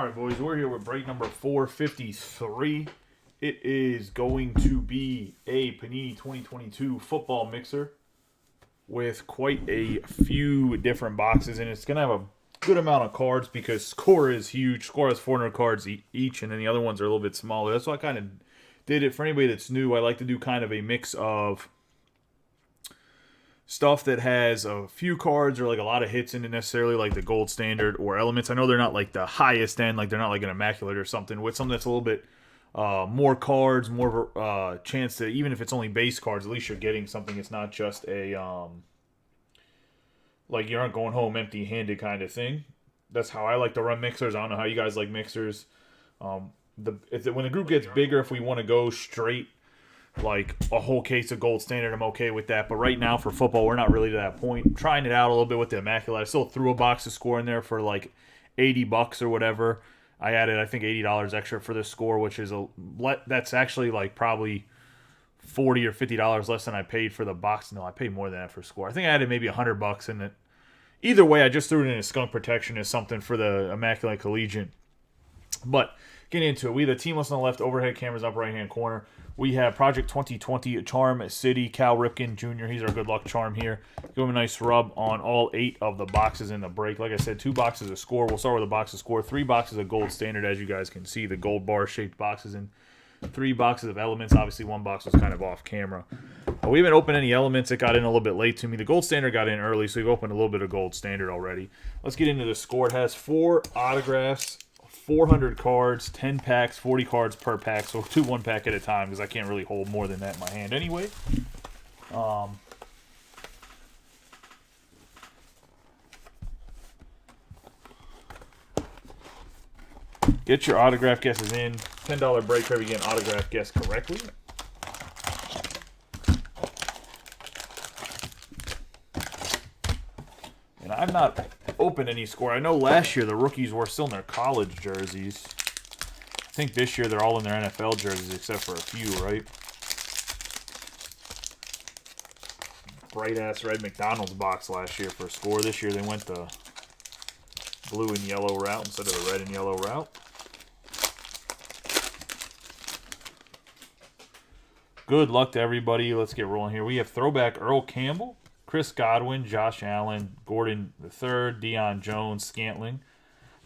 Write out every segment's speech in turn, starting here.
All right, boys, we're here with break number 453. It is going to be a Panini 2022 football mixer with quite a few different boxes, and it's going to have a good amount of cards because Score is huge. Score has 400 cards each, and then the other ones are a little bit smaller. That's why I kind of did it. For anybody that's new, I like to do kind of a mix of stuff that has a few cards or like a lot of hits in it, necessarily like the gold standard or elements. I know they're not like the highest end, like they're not like an immaculate or something, with something that's a little bit more cards, more of a chance that even if it's only base cards, at least you're getting something. It's not just a like you aren't going home empty handed kind of thing. That's how I like to run mixers. I don't know how you guys like mixers. When the group gets bigger, if we want to go straight like a whole case of gold standard, I'm okay with that. But right now for football, we're not really to that point. I'm trying it out a little bit with the immaculate. I still threw a box of Score in there for like $80 or whatever. I added, I think, $80 extra for this Score, which is that's actually like probably $40 or $50 less than I paid for the box. No, I paid more than that for Score. I think I added maybe $100 in it. Either way, I just threw it in as skunk protection as something for the immaculate collegiate. But getting into it, we have the team list on the left, overhead cameras up right hand corner. We have Project 2020 Charm City, Cal Ripken Jr. He's our good luck charm here. Give him a nice rub on all 8 of the boxes in the break. Like I said, 2 boxes of Score. We'll start with a box of Score. 3 boxes of gold standard, as you guys can see, the gold bar shaped boxes, and 3 boxes of elements. Obviously, 1 box was kind of off camera. We haven't opened any elements. It got in a little bit late to me. The gold standard got in early, so we've opened a little bit of gold standard already. Let's get into the Score. It has 4 autographs, 400 cards, 10 packs, 40 cards per pack. So 2 1-pack at a time because I can't really hold more than that in my hand anyway. Get your autograph guesses in. $10 break for every get an autograph guess correctly. And I've not opened any Score. I know last year the rookies were still in their college jerseys. I think this year they're all in their NFL jerseys except for a few, right? Bright-ass red McDonald's box last year for Score. This year they went the blue and yellow route instead of the red and yellow route. Good luck to everybody. Let's get rolling here. We have throwback Earl Campbell, Chris Godwin, Josh Allen, Gordon III, Deion Jones, Scantling,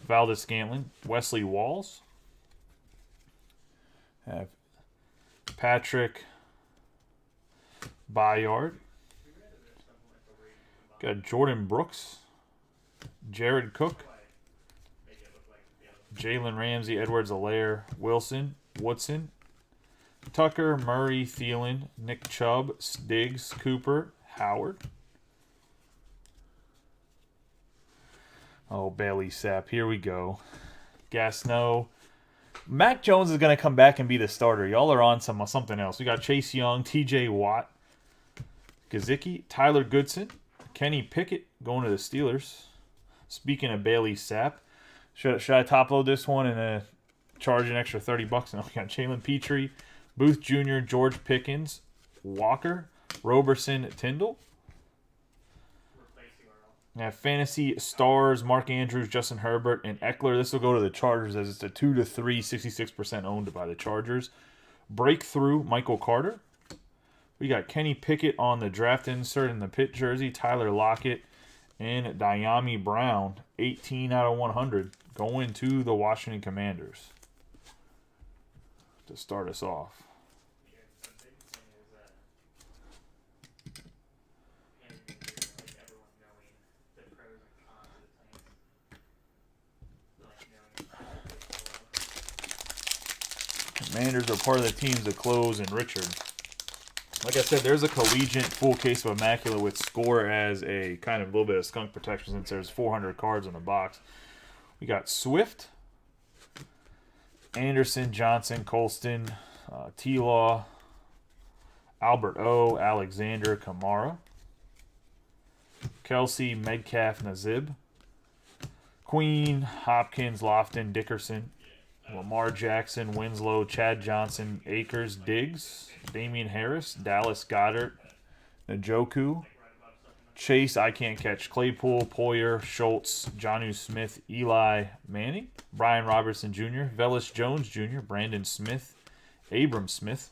Valdez Scantling, Wesley Walls. Have Patrick Bayard. Got Jordan Brooks, Jared Cook, Jalen Ramsey, Edwards-Helaire, Wilson, Woodson, Tucker, Murray, Thielen, Nick Chubb, Diggs, Cooper, Howard. Oh, Bailey Sapp. Here we go. Gasno. Mac Jones is going to come back and be the starter. Y'all are on something else. We got Chase Young, TJ Watt, Gazicki, Tyler Goodson, Kenny Pickett going to the Steelers. Speaking of Bailey Sapp, should I top load this one and charge an extra $30? No, we got Jalen Petrie, Booth Jr., George Pickens, Walker, Roberson, Tyndall. Yeah, Fantasy Stars, Mark Andrews, Justin Herbert, and Eckler. This will go to the Chargers as it's a 2-3, 66% owned by the Chargers. Breakthrough, Michael Carter. We got Kenny Pickett on the draft insert in the Pitt jersey, Tyler Lockett, and Diami Brown, 18 out of 100, going to the Washington Commanders to start us off. Commanders are part of the teams that close and Richard. Like I said, there's a collegiate full case of Immaculate with Score as a kind of a little bit of skunk protection since there's 400 cards in the box. We got Swift, Anderson, Johnson, Colston, T-Law, Albert O, Alexander, Kamara, Kelsey, Metcalf, Nazib, Queen, Hopkins, Lofton, Dickerson, Lamar Jackson, Winslow, Chad Johnson, Akers, Diggs, Damian Harris, Dallas Goddard, Njoku, Chase, I can't catch. Claypool, Poyer, Schultz, Jonnu Smith, Eli Manning, Brian Robertson Jr., Velus Jones Jr., Brandon Smith, Abram Smith,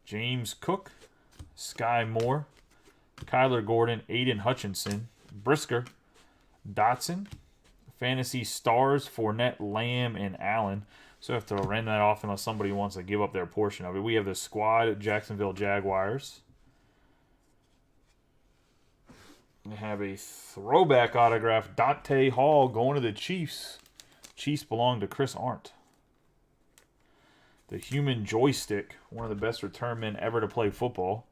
James Cook, Sky Moore, Kyler Gordon, Aiden Hutchinson, Brisker, Dotson, Fantasy Stars, Fournette, Lamb, and Allen. So I have to run that off unless somebody wants to give up their portion of it. We have the squad, Jacksonville Jaguars. We have a throwback autograph, Dante Hall going to the Chiefs. Chiefs belong to Chris Arndt. The human joystick, one of the best return men ever to play football.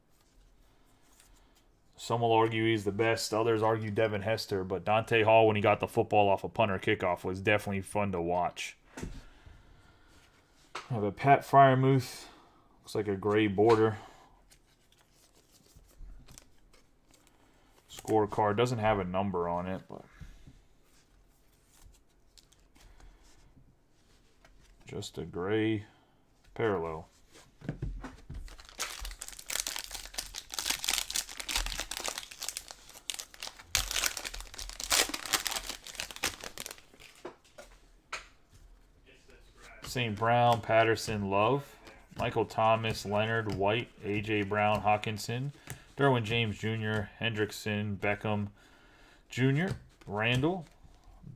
Some will argue he's the best. Others argue Devin Hester. But Dante Hall, when he got the football off a punter kickoff, was definitely fun to watch. I have a Pat Freiermuth. Looks like a gray border. Scorecard doesn't have a number on it, but just a gray parallel. St. Brown, Patterson, Love, Michael Thomas, Leonard, White, A.J. Brown, Hawkinson, Derwin James Jr., Hendrickson, Beckham Jr., Randall,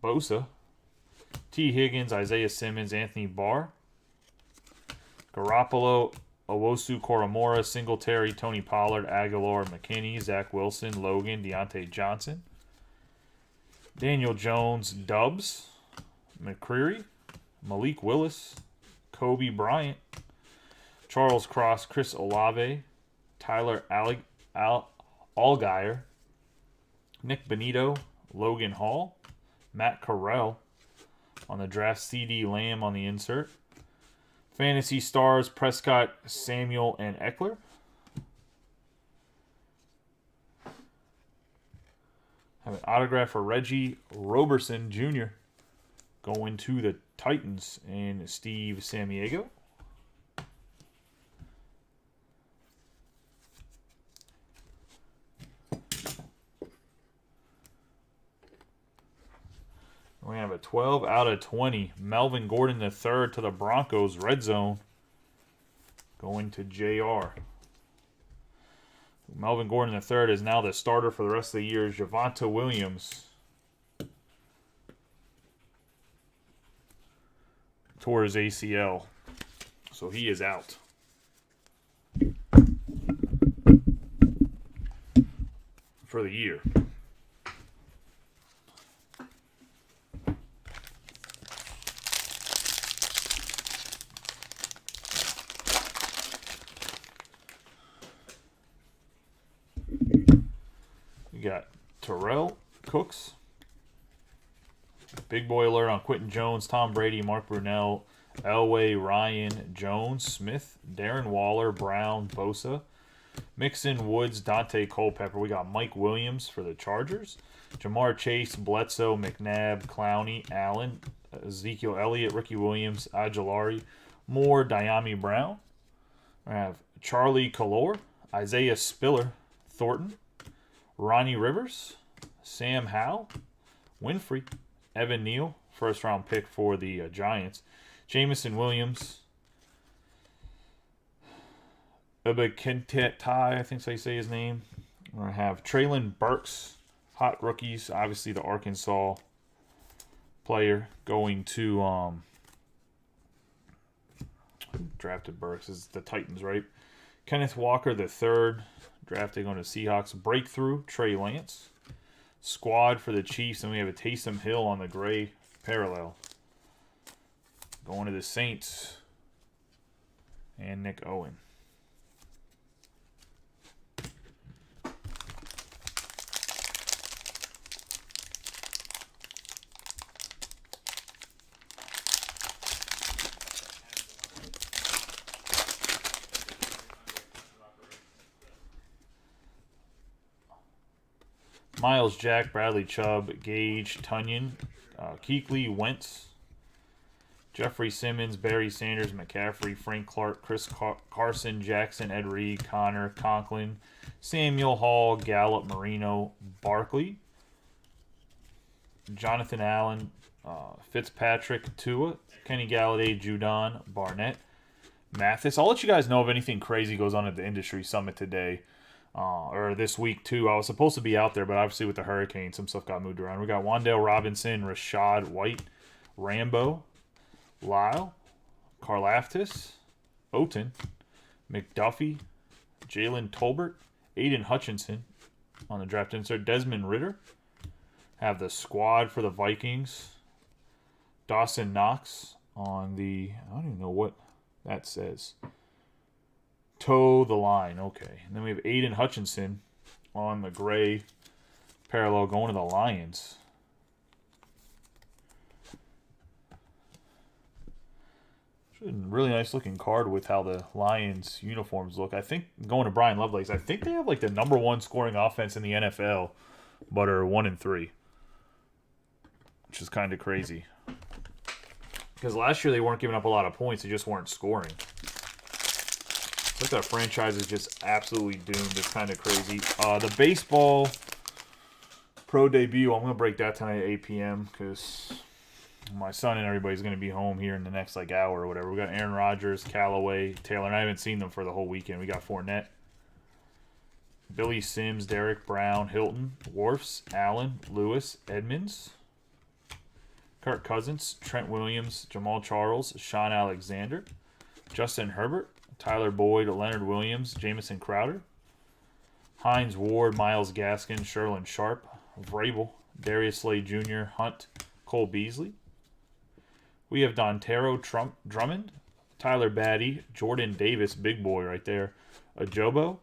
Bosa, T. Higgins, Isaiah Simmons, Anthony Barr, Garoppolo, Owosu Koromora, Singletary, Tony Pollard, Aguilar, McKinney, Zach Wilson, Logan, Deontay Johnson, Daniel Jones, Dubs, McCreary, Malik Willis, Kobe Bryant, Charles Cross, Chris Olave, Tyler Allgeier, Nick Benito, Logan Hall, Matt Corral on the draft, CD Lamb on the insert, Fantasy Stars, Prescott, Samuel, and Eckler. Have an autograph for Reggie Roberson Jr. going to the Titans and Steve Samiego. We have a 12 out of 20. Melvin Gordon III to the Broncos. Red zone. Going to JR. Melvin Gordon III is now the starter for the rest of the year. Javonte Williams tore his ACL. So he is out. For the year. We got Terrell Cooks. Big boy alert on Quentin Jones, Tom Brady, Mark Brunell, Elway, Ryan, Jones, Smith, Darren Waller, Brown, Bosa, Mixon, Woods, Dante Culpepper. We got Mike Williams for the Chargers. Jamar Chase, Bledsoe, McNabb, Clowney, Allen, Ezekiel Elliott, Ricky Williams, Aguilari, Moore, Diami Brown. We have Charlie Kalor, Isaiah Spiller, Thornton, Ronnie Rivers, Sam Howell, Winfrey, Evan Neal, first round pick for the Giants, Jamison Williams, Ubakentai, I think so you say his name. We're going to have Traylon Burks, hot rookies, obviously the Arkansas player, going to drafted Burks is the Titans, right? Kenneth Walker III, drafted going to Seahawks. Breakthrough, Trey Lance. Squad for the Chiefs, and we have a Taysom Hill on the gray parallel. Going to the Saints. And Nick Owen. Miles Jack, Bradley Chubb, Gage, Tunyon, Kuechly, Wentz, Jeffrey Simmons, Barry Sanders, McCaffrey, Frank Clark, Chris Carson, Jackson, Ed Reed, Connor, Conklin, Samuel Hall, Gallup, Marino, Barkley, Jonathan Allen, Fitzpatrick, Tua, Kenny Galladay, Judon, Barnett, Mathis. I'll let you guys know if anything crazy goes on at the Industry Summit today. Or this week, too. I was supposed to be out there, but obviously with the hurricane, some stuff got moved around. We got Wan'Dale Robinson, Rashad White, Rambo, Lyle, Karlaftis, Oten, McDuffie, Jalen Tolbert, Aiden Hutchinson on the draft insert, Desmond Ritter. Have the squad for the Vikings. Dawson Knox on the, I don't even know what that says. Toe the line, okay. And then we have Aiden Hutchinson on the gray parallel going to the Lions. Really nice looking card with how the Lions uniforms look. I think going to Brian Lovelace, I think they have like the #1 scoring offense in the NFL, but are 1-3, which is kind of crazy. Because last year they weren't giving up a lot of points; they just weren't scoring. I think that franchise is just absolutely doomed. It's kind of crazy. The baseball pro debut, I'm going to break that tonight at 8 p.m. because my son and everybody's going to be home here in the next hour or whatever. We got Aaron Rodgers, Callaway, Taylor, and I haven't seen them for the whole weekend. We got Fournette, Billy Sims, Derek Brown, Hilton, Wharfs, Allen, Lewis, Edmonds, Kirk Cousins, Trent Williams, Jamal Charles, Sean Alexander, Justin Herbert, Tyler Boyd, Leonard Williams, Jamison Crowder, Hines Ward, Myles Gaskin, Sherlin Sharp, Vrabel, Darius Slade Jr., Hunt, Cole Beasley. We have Dontero Drummond, Tyler Batty, Jordan Davis, big boy right there, Ajabo.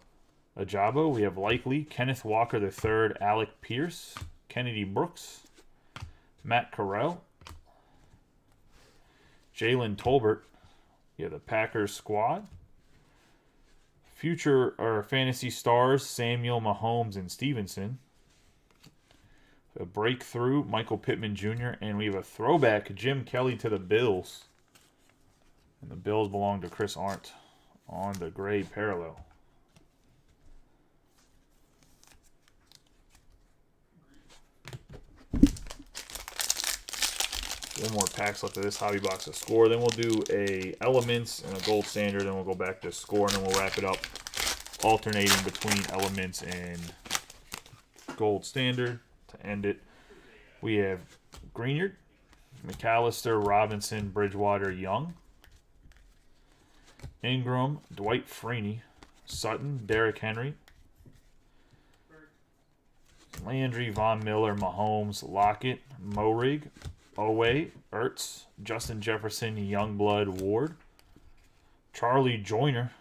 We have Likely, Kenneth Walker III, Alec Pierce, Kennedy Brooks, Matt Corral, Jalen Tolbert. Yeah, the Packers squad. Future or fantasy stars, Samuel, Mahomes, and Stevenson. A breakthrough, Michael Pittman Jr. And we have a throwback, Jim Kelly to the Bills. And the Bills belong to Chris Arndt on the gray parallel. One more packs left of this hobby box of score. Then we'll do a elements and a gold standard. Then we'll go back to score, and then we'll wrap it up, alternating between elements and gold standard to end it. We have Greenyard, McAllister, Robinson, Bridgewater, Young, Ingram, Dwight Freeney, Sutton, Derrick Henry, Landry, Von Miller, Mahomes, Lockett, Morig, Owe, Ertz, Justin Jefferson, Youngblood, Ward, Charlie Joyner,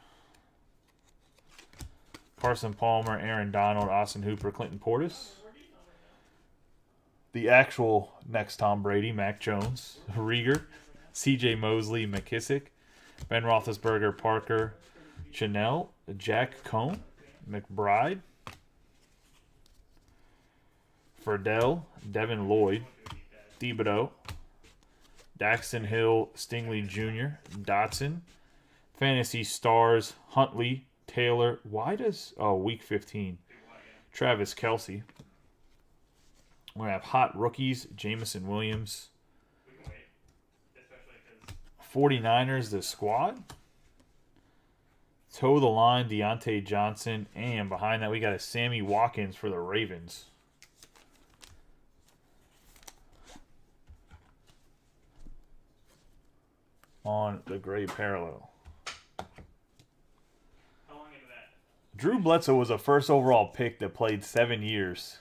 Carson Palmer, Aaron Donald, Austin Hooper, Clinton Portis. The actual next Tom Brady, Mac Jones, Rieger, C.J. Mosley, McKissick, Ben Roethlisberger, Parker, Chanel, Jack Cohn, McBride, Ferdell, Devin Lloyd, Thibodeau, Daxton Hill, Stingley Jr., Dotson, Fantasy Stars, Huntley, Taylor. Why does... Oh, Week 15. Travis Kelce. We're going to have hot rookies, Jameson Williams. 49ers, the squad. Toe the line, Deontay Johnson. And behind that, we got a Sammy Watkins for the Ravens. On the gray parallel. How long into that? Drew Bledsoe was a first overall pick that played 7 years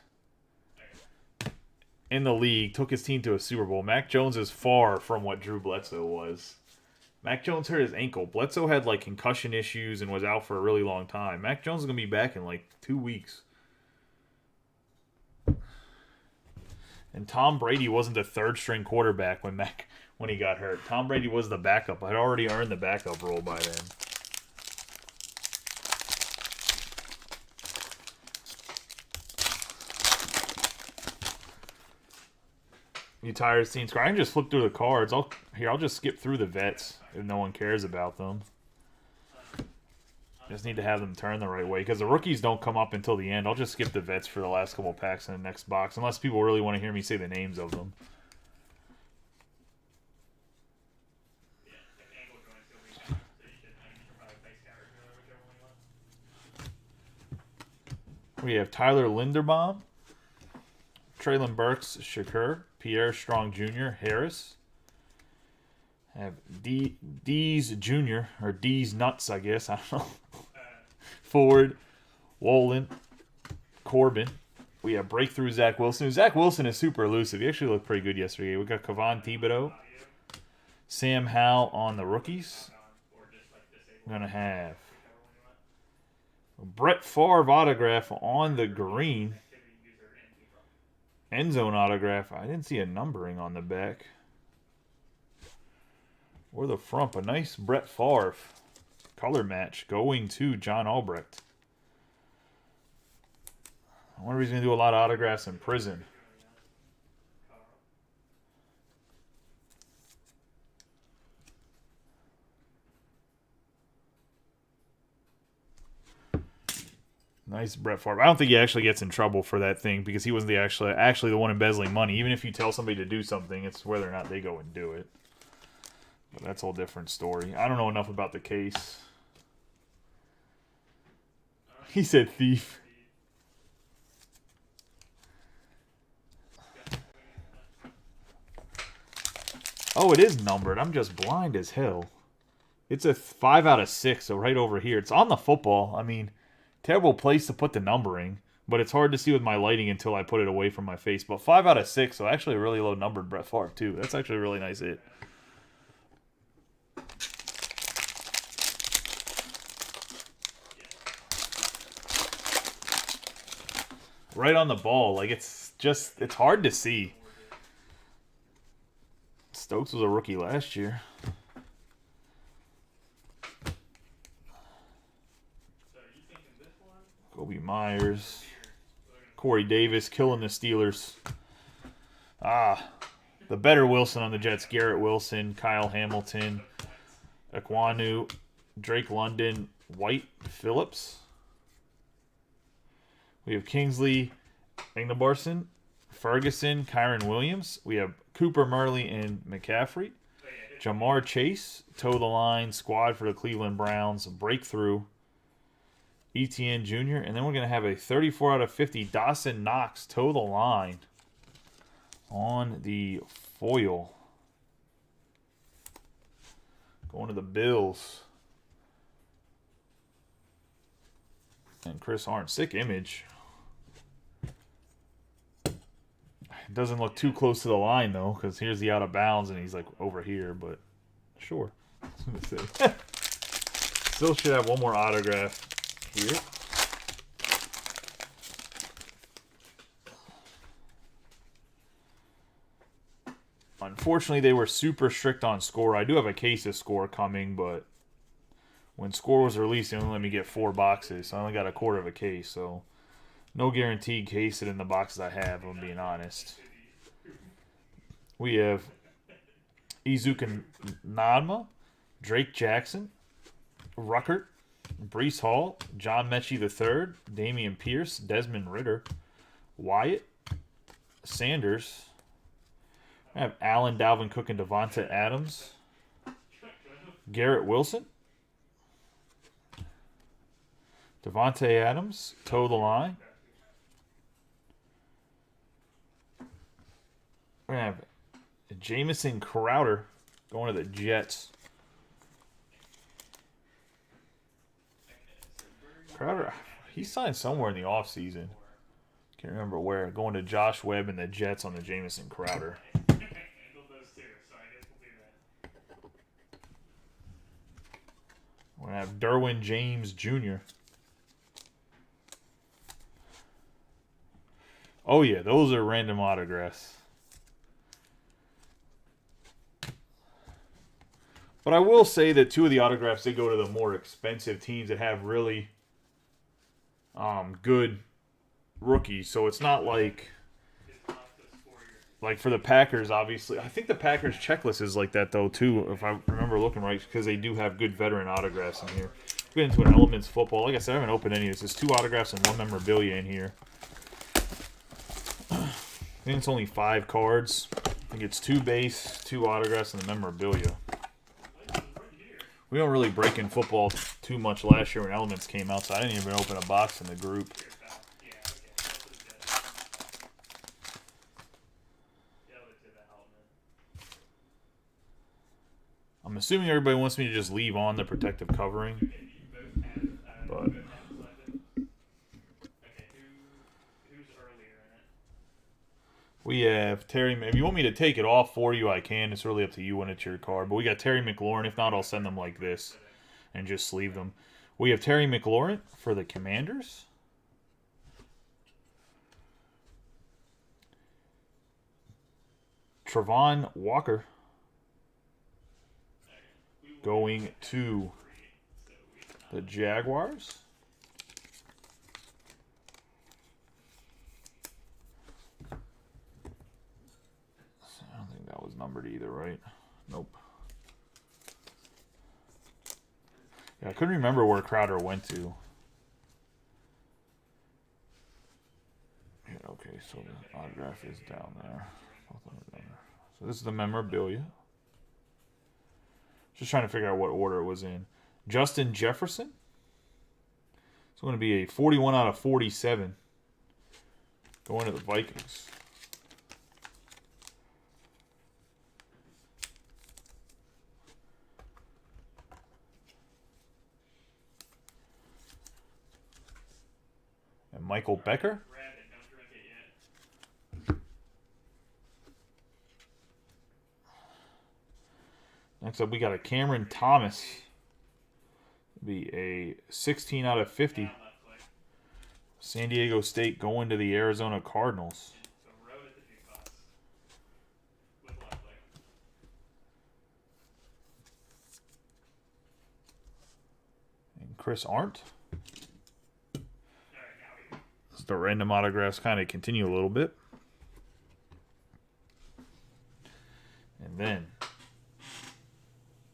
in the league, took his team to a Super Bowl. Mac Jones is far from what Drew Bledsoe was. Mac Jones hurt his ankle. Bledsoe had like concussion issues and was out for a really long time. Mac Jones is going to be back in like 2 weeks. And Tom Brady wasn't the third string quarterback when he got hurt. Tom Brady was the backup. I'd already earned the backup role by then. You tired of seeing score? I can just flip through the cards. I'll just skip through the vets if no one cares about them. Just need to have them turn the right way because the rookies don't come up until the end. I'll just skip the vets for the last couple packs in the next box unless people really want to hear me say the names of them. We have Tyler Linderbaum, Traylon Burks, Shakur, Pierre Strong Jr., Harris. I have D's Jr., or D's Nuts, I guess. I don't know. Ford, Wolin, Corbin. We have Breakthrough Zach Wilson. Zach Wilson is super elusive. He actually looked pretty good yesterday. We got Kayvon Thibodeau, Sam Howell on the rookies. I'm going to have Brett Favre autograph on the green. End zone autograph. I didn't see a numbering on the back. Or the front. A nice Brett Favre color match going to John Albrecht. I wonder if he's going to do a lot of autographs in prison. Nice Brett Favre. I don't think he actually gets in trouble for that thing because he wasn't the actually the one embezzling money. Even if you tell somebody to do something, it's whether or not they go and do it. But that's a whole different story. I don't know enough about the case. He said thief. Oh, it is numbered. I'm just blind as hell. It's a 5 out of 6, so right over here. It's on the football. I mean, terrible place to put the numbering, but it's hard to see with my lighting until I put it away from my face. But 5 out of 6, so actually a really low numbered Brett Favre, too. That's actually a really nice hit. Right on the ball. Like, it's hard to see. Stokes was a rookie last year. Kobe Myers. Corey Davis killing the Steelers. The better Wilson on the Jets. Garrett Wilson, Kyle Hamilton, Ekwonu, Drake London, White Phillips. We have Kingsley Ignabarson, Ferguson, Kyron Williams. We have Cooper Murley and McCaffrey. Jamar Chase, toe the line, squad for the Cleveland Browns, breakthrough. ETN Jr. And then we're going to have a 34 out of 50 Dawson Knox, toe the line on the foil. Going to the Bills. And Chris Arndt, sick image. It doesn't look too close to the line, though, because here's the out of bounds, and he's, like, over here, but sure. Still should have one more autograph here. Unfortunately, they were super strict on score. I do have a case of score coming, but when score was released, they only let me get 4 boxes, so I only got a quarter of a case, so no guaranteed case it in the boxes I have, if I'm being honest. We have Izuka Nadma, Drake Jackson, Ruckert, Breece Hall, John Mechie III, Damian Pierce, Desmond Ridder, Wyatt, Sanders. I have Allen, Dalvin Cook, and Devonta Adams. Garrett Wilson. Devontae Adams, toe the line. We're going to have Jamison Crowder going to the Jets. Crowder, he signed somewhere in the offseason. Can't remember where. Going to Josh Webb and the Jets on the Jamison Crowder. We're going to have Derwin James Jr. Oh, yeah, those are random autographs. But I will say that 2 of the autographs, they go to the more expensive teams that have really good rookies. So it's not like like for the Packers, obviously, I think the Packers checklist is like that though too, if I remember looking right, because they do have good veteran autographs in here. Get into an Elements football. Like I said, I haven't opened any of this. There's 2 autographs and 1 memorabilia in here. I think it's only 5 cards. I think it's 2 base, 2 autographs, and the memorabilia. We don't really break in football too much last year when Elements came out, so I didn't even open a box in the group. I'm assuming everybody wants me to just leave on the protective covering. But we have Terry. If you want me to take it off for you, I can. It's really up to you when it's your card. But we got Terry McLaurin. If not, I'll send them like this and just sleeve them. We have Terry McLaurin for the Commanders. Travon Walker going to the Jaguars. I don't think that was numbered either, right? Nope. Yeah, I couldn't remember where Crowder went to. Yeah, okay, so the autograph is down there. So this is the memorabilia. Just trying to figure out what order it was in. Justin Jefferson. It's going to be a 41 out of 47. Going to the Vikings. And Michael Becker. Next up, we got a Cameron Thomas. Be a 16 out of 50. San Diego State going to the Arizona Cardinals. And Chris Arndt. The random autographs kind of continue a little bit. And then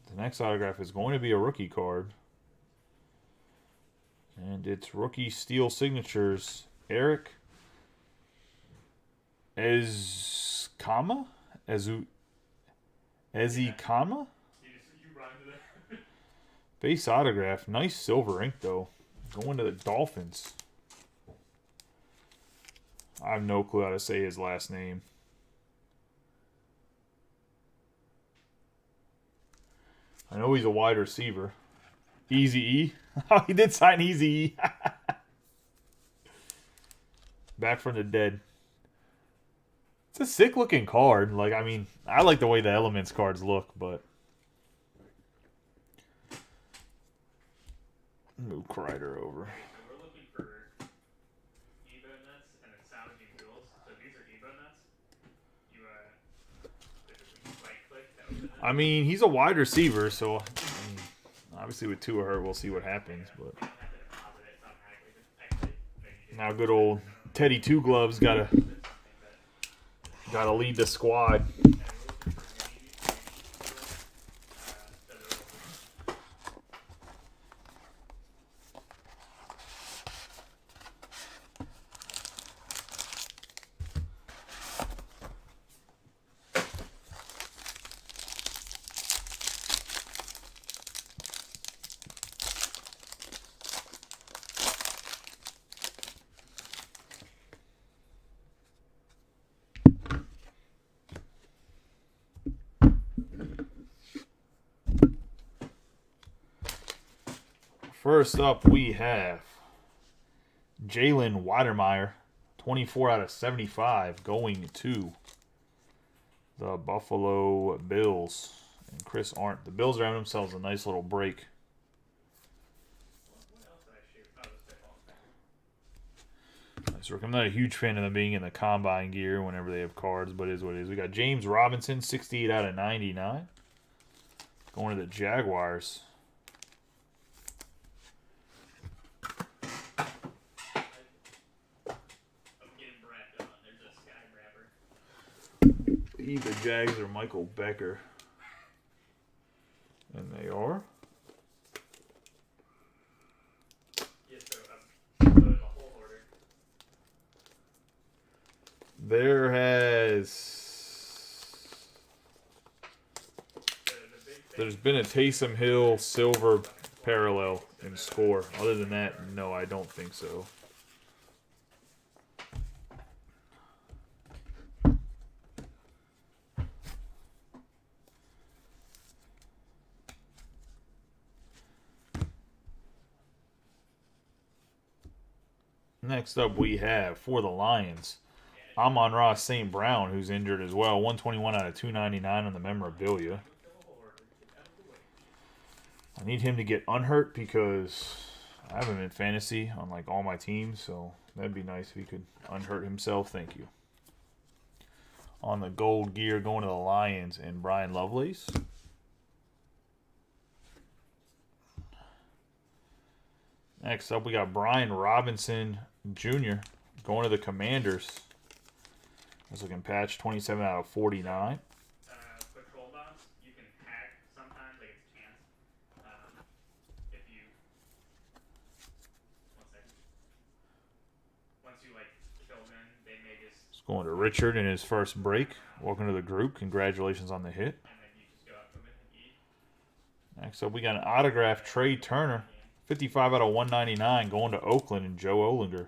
the next autograph is going to be a rookie card. And it's rookie steel signatures. Eric Ezekama? Ezekama? Base autograph. Nice silver ink, though. Going to the Dolphins. I have no clue how to say his last name. I know he's a wide receiver. Easy-E. Oh, he did sign Easy-E. Back from the dead. It's a sick-looking card. Like, I mean, I like the way the Elements cards look, but... Move Kreider over. I mean, he's a wide receiver, so I mean, obviously with Tua hurt, we'll see what happens. But now, good old Teddy Two Gloves gotta lead the squad. First up, we have Jalen Weidermeyer, 24 out of 75, going to the Buffalo Bills. And Chris Arndt. The Bills are having themselves a nice little break. Nice work. I'm not a huge fan of them being in the combine gear whenever they have cards, but it is what it is. We got James Robinson, 68 out of 99, going to the Jaguars. believe the Jags are Michael Becker. And they are. Yeah, so there's a whole order. There has... There's been a Taysom Hill silver parallel in score. Other than that, no, I don't think so. Next up, we have, for the Lions, Amon-Ra St. Brown, who's injured as well. 121 out of 299 on the memorabilia. I need him to get unhurt because I have him in fantasy on like all my teams, so that'd be nice if he could unhurt himself. Thank you. On the gold gear, going to the Lions, and Brian Lovelace. Next up, we got Brian Robinson Jr. going to the Commanders. This looking patch, 27 out of 49. Patrol box, you can hack sometimes, like it's a chance. If you... One second. Once you, like, fill in, they may just... It's going to Richard in his first break. Welcome to the group. Congratulations on the hit. And then you just go up to it and eat. Next up, we got an autograph, Trey Turner. 55 out of 199 going to Oakland and Joe Olinger.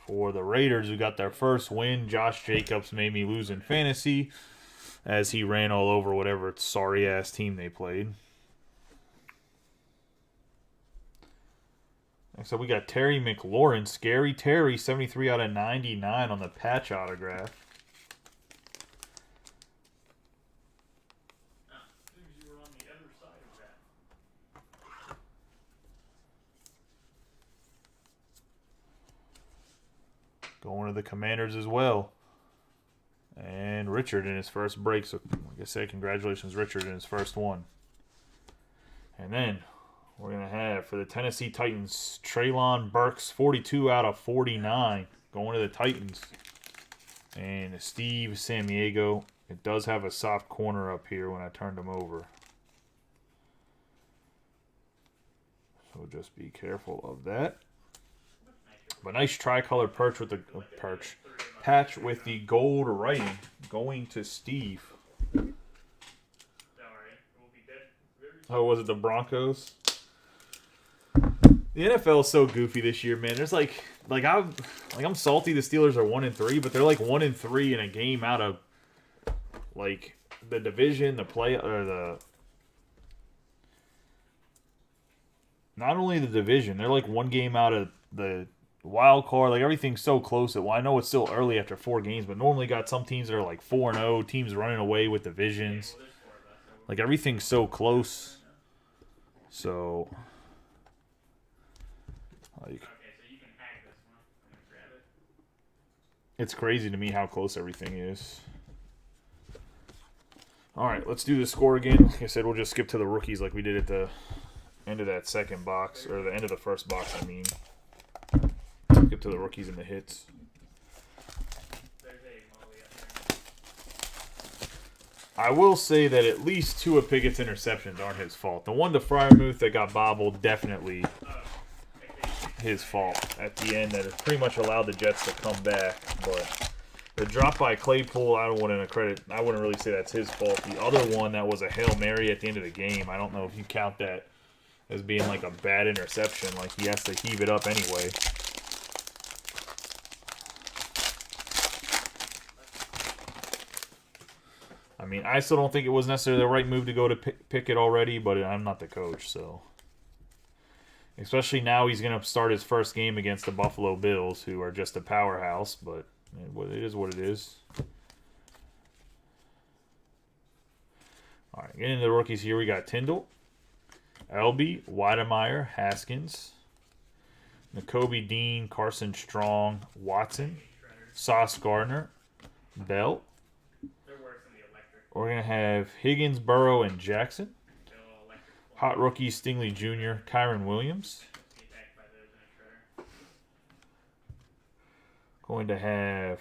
For the Raiders, who got their first win, Josh Jacobs made me lose in fantasy as he ran all over whatever sorry-ass team they played. Next up, we got Terry McLaurin. Scary Terry, 73 out of 99 on the patch autograph. You were on the other side of that. Going to the Commanders as well. And Richard in his first break. So, like I said, congratulations, Richard, in his first one. And then we're going to have, for the Tennessee Titans, Treylon Burks, 42 out of 49. Going to the Titans. And Steve Samiego. It does have a soft corner up here when I turned him over. So just be careful of that. But nice tricolor patch with the patch with the gold writing going to Steve. Oh, was it the Broncos? The NFL is so goofy this year, man. There's like I'm salty the Steelers are 1-3, but they're like 1-3 in a game out of like the division, the play, or the not only the division, they're like one game out of the wild card. Like everything's so close that, well, I know it's still early after 4 games, but normally got some teams that are like 4-0, teams running away with divisions. Like everything's so close. So like, it's crazy to me how close everything is. All right, let's do the score again. Like I said, we'll just skip to the rookies like we did at the end of that second box, or the end of the first box, I mean. Skip to the rookies and the hits. I will say that at least 2 of Pickett's interceptions aren't his fault. The one to Freiermuth that got bobbled, definitely his fault at the end, that it pretty much allowed the Jets to come back. But the drop by Claypool, I wouldn't really say that's his fault. The other one that was a Hail Mary at the end of the game, I don't know if you count that as being like a bad interception. Like he has to heave it up anyway. I mean, I still don't think it was necessarily the right move to go to Pickett already, but I'm not the coach, so. Especially now he's going to start his first game against the Buffalo Bills, who are just a powerhouse, but it is what it is. All right, getting into the rookies here, we got Tyndall, Elby, Weidemeyer, Haskins, Nakobe Dean, Carson Strong, Watson, Sauce Gardner, Bell. We're going to have Higgins, Burrow, and Jackson. Hot rookie, Stingley Jr., Kyron Williams. Going to have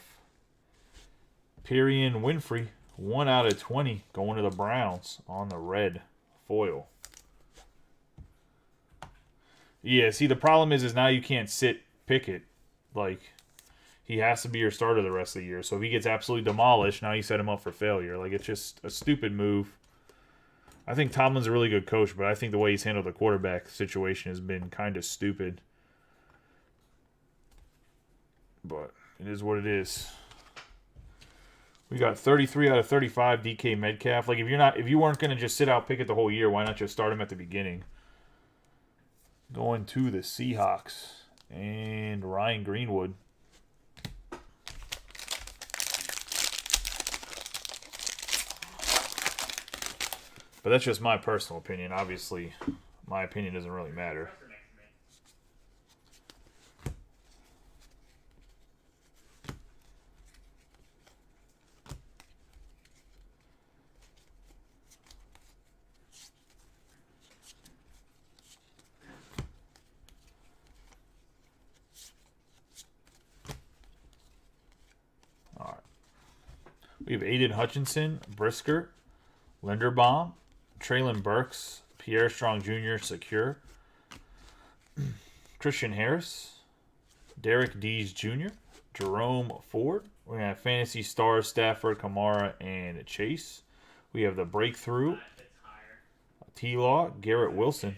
Perian Winfrey, 1 out of 20, going to the Browns on the red foil. Yeah, see, the problem is now you can't sit Pickett. Like, he has to be your starter the rest of the year. So if he gets absolutely demolished, now you set him up for failure. Like, it's just a stupid move. I think Tomlin's a really good coach, but I think the way he's handled the quarterback situation has been kind of stupid. But it is what it is. We got 33 out of 35 DK Metcalf. Like, if you weren't going to just sit out Pickett the whole year, why not just start him at the beginning? Going to the Seahawks and Ryan Greenwood. But that's just my personal opinion. Obviously, my opinion doesn't really matter. We have Aiden Hutchinson, Brisker, Linderbaum, Traylon Burks, Pierre Strong Jr., Secure, Christian Harris, Derek Dees Jr., Jerome Ford. We're going to have Fantasy Stars, Stafford, Kamara, and Chase. We have the Breakthrough, T-Law, Garrett Wilson.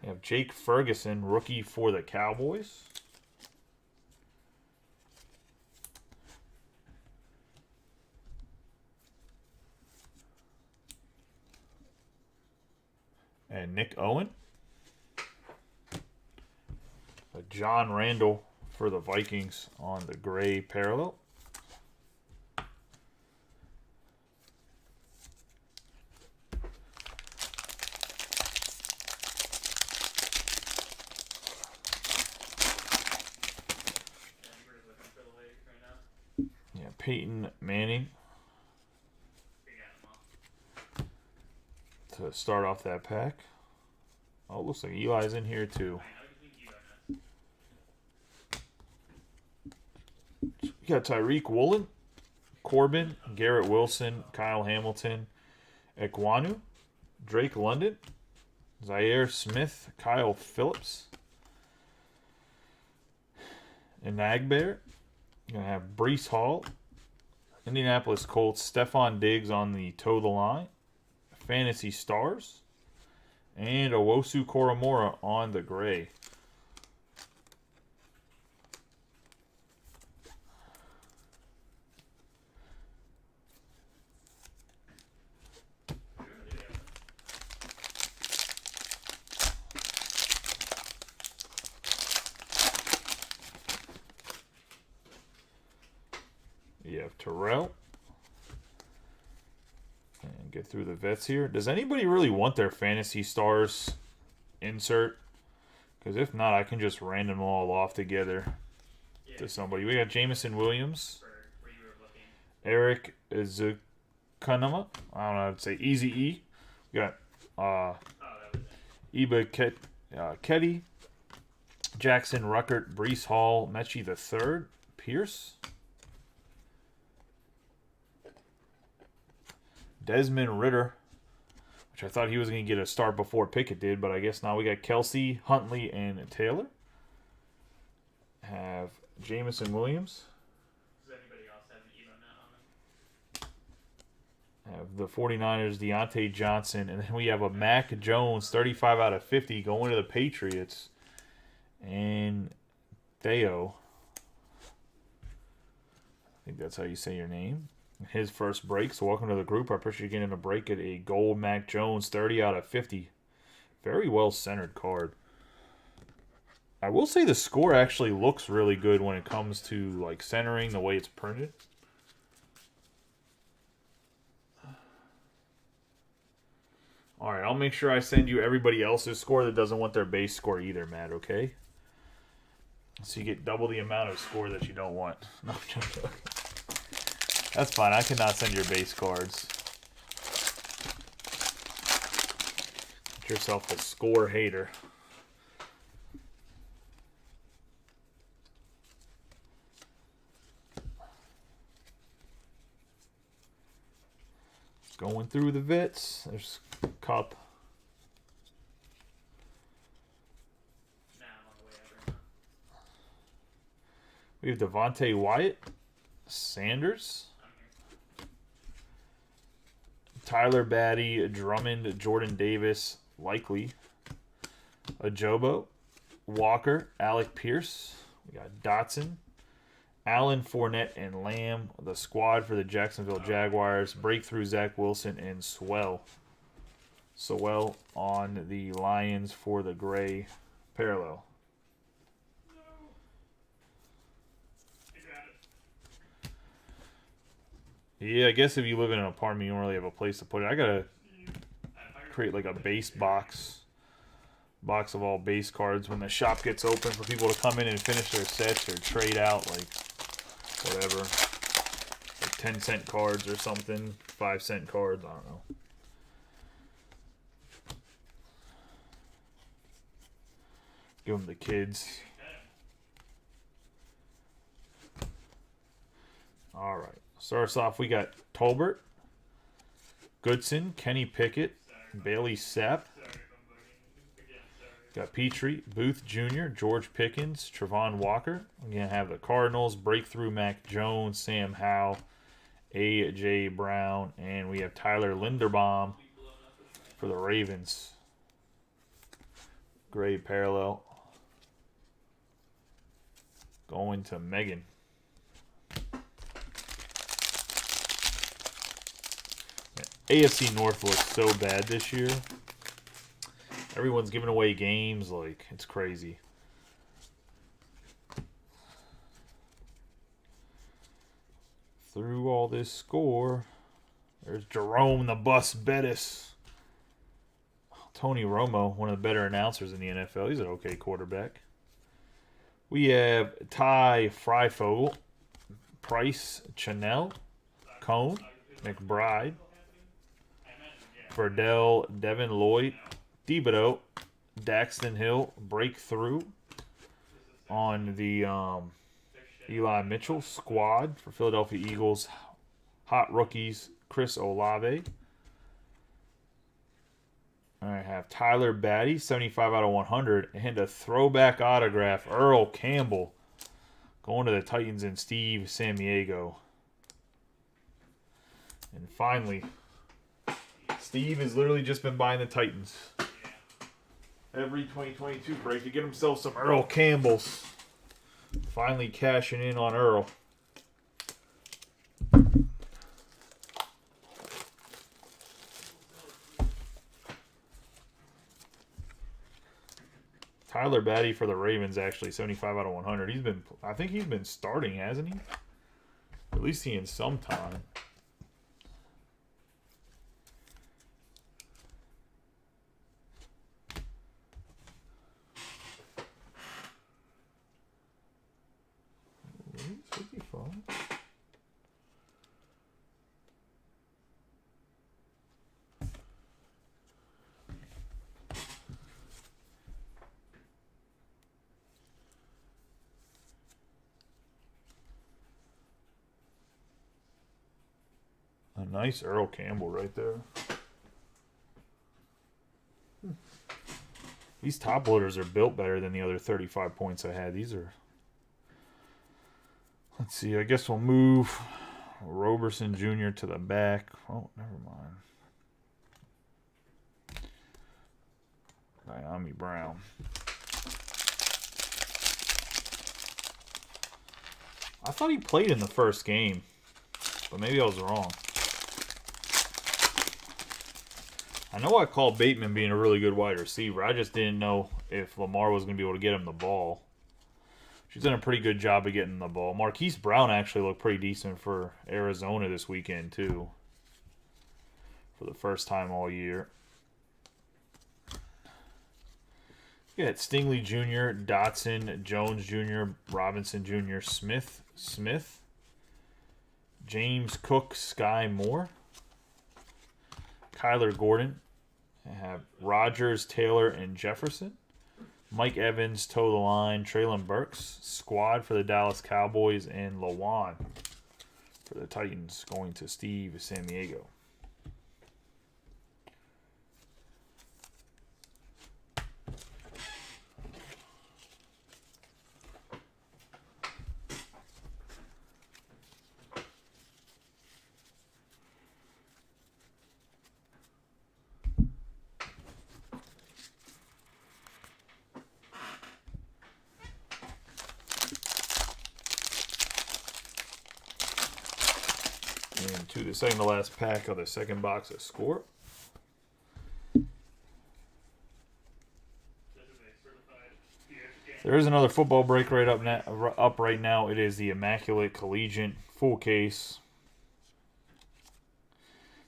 We have Jake Ferguson, rookie for the Cowboys. And Nick Owen. John Randall for the Vikings on the gray parallel. Yeah, Peyton Manning to start off that pack. Oh, it looks like Eli's in here too. You got Tyreek Woolen, Corbin, Garrett Wilson, Kyle Hamilton, Ekwonu, Drake London, Zaire Smith, Kyle Phillips, and Nagbear. You're going to have Breece Hall, Indianapolis Colts, Stephon Diggs on the toe the line, Fantasy Stars, and Owosu Koromora on the gray. You have Terrell. And get through the vets here. Does anybody really want their Fantasy Stars insert? Because if not, I can just random them all off together to somebody. We got Jameson Williams, Eric Zukanama. I don't know how to say Easy E. We got Iba Ketty, Jackson Ruckert, Breece Hall, Mechie III, Pierce, Desmond Ritter, which I thought he was going to get a start before Pickett did, but I guess now we got Kelsey, Huntley, and Taylor. Have Jameson Williams. Does anybody else have an Evo net on them? Have the 49ers, Deontay Johnson, and then we have a Mac Jones, 35 out of 50, going to the Patriots. And Theo. I think that's how you say your name. His first break, so welcome to the group. I appreciate you getting a break at a gold Mac Jones, 30 out of 50. Very well centered card. I will say the score actually looks really good when it comes to like centering, the way it's printed. All right, I'll make sure I send you everybody else's score that doesn't want their base score either, Matt, okay? So you get double the amount of score that you don't want. No, I'm joking. That's fine. I cannot send your base cards. yourself a score hater. Going through the Vits. There's Cup. We have Devontae Wyatt, Sanders, Tyler Batty, Drummond, Jordan Davis, likely, Ajobo, Walker, Alec Pierce. We got Dotson, Allen, Fournette, and Lamb. The squad for the Jacksonville Jaguars. Breakthrough, Zach Wilson, and Swell. Swell on the Lions for the gray parallel. Yeah, I guess if you live in an apartment, you don't really have a place to put it. I gotta create like a base box of all base cards when the shop gets open for people to come in and finish their sets or trade out, like whatever, like 10-cent cards or something, 5-cent cards. I don't know. Give them to kids. All right. Starts off, we got Tolbert, Goodson, Kenny Pickett, Bailey Sapp. Got Petrie, Booth Jr., George Pickens, Trevon Walker. We're going to have the Cardinals, Breakthrough, Mac Jones, Sam Howell, A.J. Brown, and we have Tyler Linderbaum for the Ravens. Gray parallel. Going to Megan. AFC North looks so bad this year. Everyone's giving away games, like, it's crazy. Through all this score, there's Jerome the Bus Bettis. Tony Romo, one of the better announcers in the NFL. He's an okay quarterback. We have Ty Freifogel, Price, Chanel, Cone, McBride, Verdell, Devin Lloyd, Thibodeau, Daxton Hill, Breakthrough on the Eli Mitchell squad for Philadelphia Eagles. Hot rookies, Chris Olave. I have Tyler Batty, 75 out of 100, and a throwback autograph, Earl Campbell, going to the Titans and Steve Sammiego. And finally, Steve has literally just been buying the Titans. Every 2022 break to get himself some Earl Campbells. Finally cashing in on Earl. Tyler Batty for the Ravens, actually, 75 out of 100. I think he's been starting, hasn't he? At least he in some time. A nice Earl Campbell right there. These top loaders are built better than the other 35 points I had. These are... Let's see. I guess we'll move Roberson Jr. to the back. Oh, never mind. Miami Brown. I thought he played in the first game, but maybe I was wrong. I know I called Bateman being a really good wide receiver. I just didn't know if Lamar was going to be able to get him the ball. She's done a pretty good job of getting the ball. Marquis Brown actually looked pretty decent for Arizona this weekend, too. For the first time all year. You got Stingley Jr., Dotson, Jones Jr., Robinson Jr., Smith, James Cook, Sky Moore, Kyler Gordon, I have Rogers, Taylor, and Jefferson. Mike Evans, toe the line. Traylon Burks, squad for the Dallas Cowboys, and Lawan for the Titans, going to Steve San Diego. And to the second to last pack of the second box of Score. There is another football break right up right now. It is the Immaculate Collegiate full case.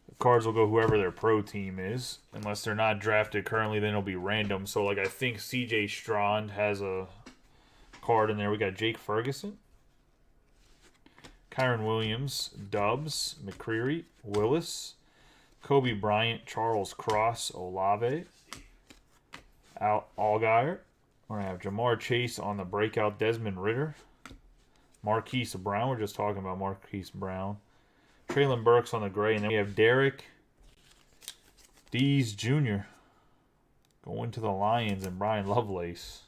The cards will go whoever their pro team is, unless they're not drafted currently. Then it'll be random. So like I think C.J. Strand has a card in there. We got Jake Ferguson, Kyron Williams, Dubs, McCreary, Willis, Kobe Bryant, Charles Cross, Olave, Allgaier. We're going to have Jamar Chase on the breakout, Desmond Ridder, Marquis Brown. We're just talking about Marquis Brown. Traylon Burks on the gray. And then we have Derek Dees Jr. going to the Lions, and Brian Lovelace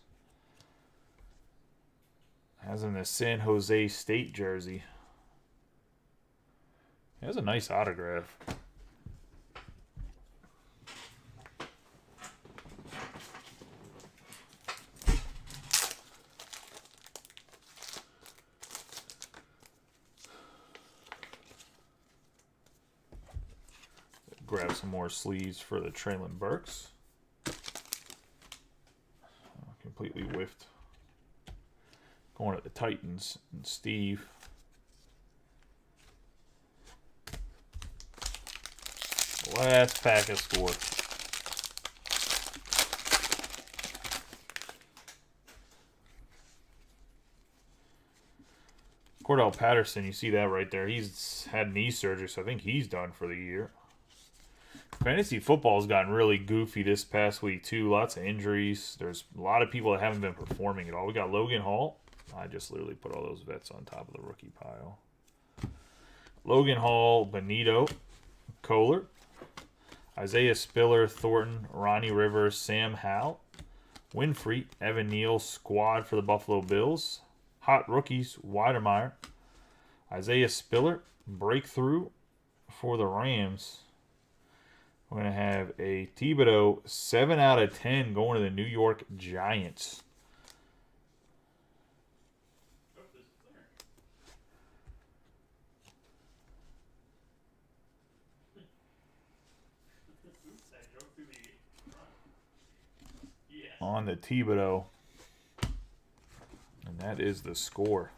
has him the San Jose State jersey. He has a nice autograph. Grab some more sleeves for the Traylon Burks. Completely whiffed. Going at the Titans and Steve. Last pack of Score. Cordell Patterson, you see that right there. He's had knee surgery, so I think he's done for the year. Fantasy football has gotten really goofy this past week, too. Lots of injuries. There's a lot of people that haven't been performing at all. We got Logan Hall. I just literally put all those vets on top of the rookie pile. Logan Hall, Benito, Kohler, Isaiah Spiller, Thornton, Ronnie Rivers, Sam Howell, Winfrey, Evan Neal, squad for the Buffalo Bills. Hot rookies, Weidemeyer, Isaiah Spiller, breakthrough for the Rams. We're going to have a Thibodeau 7 out of 10 going to the New York Giants. On the Thibodeau. And that is the Score.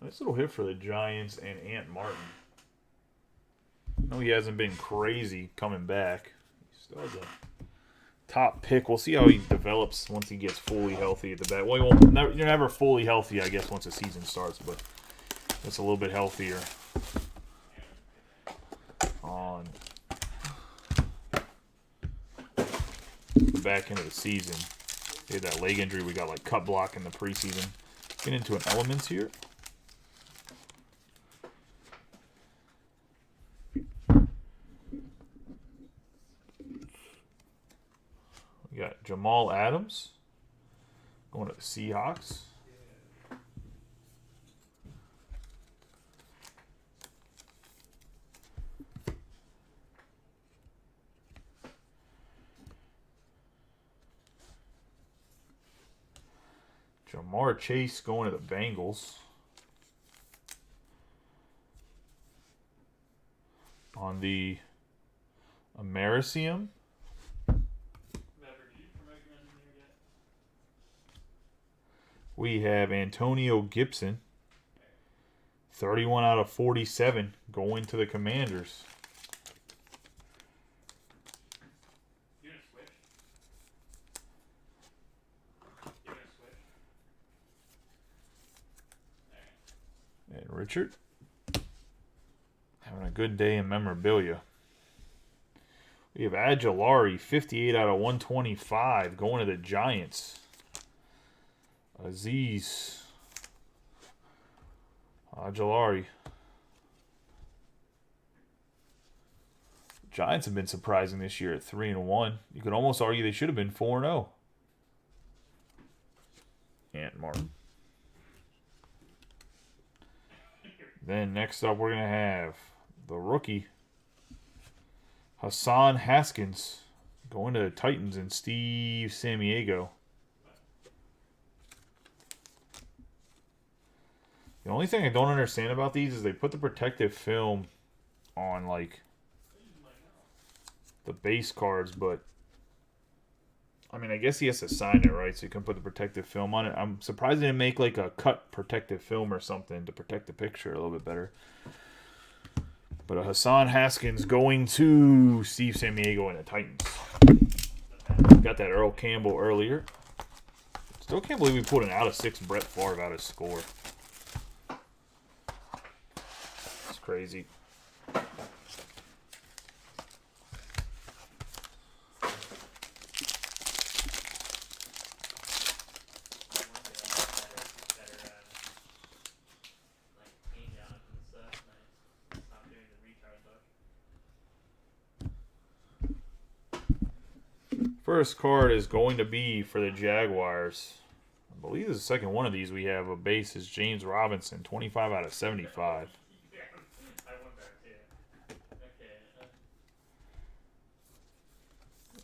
Nice little hit for the Giants and Ant Martin. No, he hasn't been crazy coming back. He still has a top pick. We'll see how he develops once he gets fully healthy at the back. Well, you're never fully healthy, I guess, once the season starts, but it's a little bit healthier on the back end of the season. He had that leg injury. We got like cut block in the preseason. Get into an Elements here. We got Jamal Adams going to the Seahawks. Jamar Chase going to the Bengals. On the Americium. We have Antonio Gibson. 31 out of 47 going to the Commanders. And Richard, having a good day in memorabilia. We have Aguilari, 58 out of 125, going to the Giants. Aziz. Aguilari. Giants have been surprising this year at 3-1. You could almost argue they should have been 4-0. Ant Martin. Then next up we're going to have the rookie, Hassan Haskins, going to the Titans, and Steve Samiego. The only thing I don't understand about these is they put the protective film on, like, the base cards, but I mean, I guess he has to sign it, right? So you can put the protective film on it. I'm surprised they didn't make like a cut protective film or something to protect the picture a little bit better. But Hassan Haskins going to Steve Samiego and the Titans. Got that Earl Campbell earlier. Still can't believe we pulled an out of 6 Brett Favre out of score. It's crazy. First card is going to be for the Jaguars. I believe this is the second one of these we have. A base is James Robinson, 25 out of 75.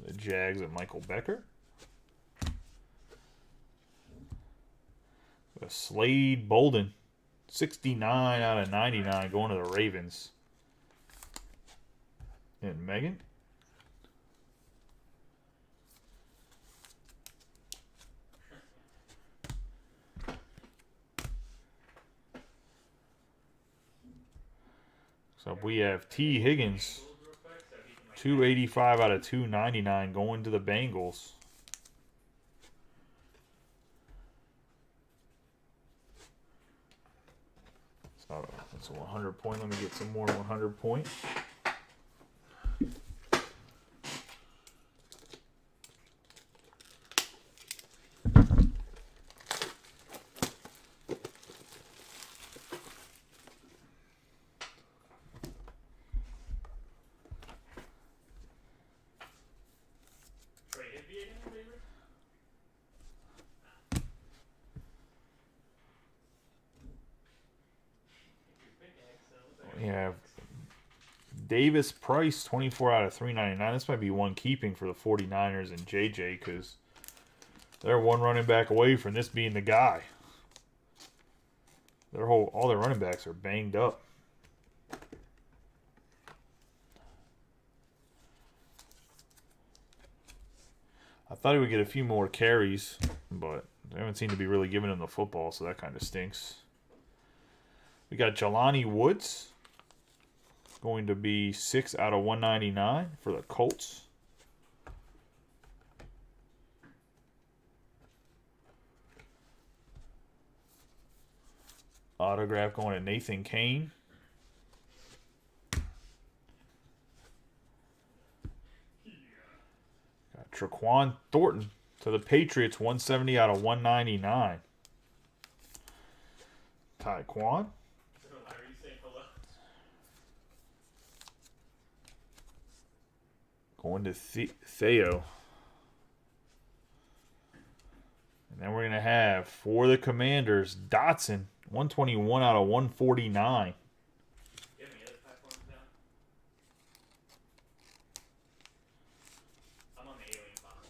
The Jags at Michael Becker. A Slade Bolden, 69 out of 99, going to the Ravens. And Megan. So we have T. Higgins, 285 out of 299, going to the Bengals. So that's a 100 point. Let me get some more 100 point. We have Davis Price, 24 out of 399. This might be one keeping for the 49ers and JJ because they're one running back away from this being the guy. All their running backs are banged up. I thought he would get a few more carries, but they haven't seemed to be really giving him the football, so that kind of stinks. We got Jelani Woods, going to be 6 out of 199 for the Colts. Autograph going to Nathan Kane. Got Traquan Thornton to the Patriots, 170 out of 199. Taekwon. Going to Theo. And then we're going to have, for the Commanders, Dotson, 121 out of 149. I'm on the alien bottle.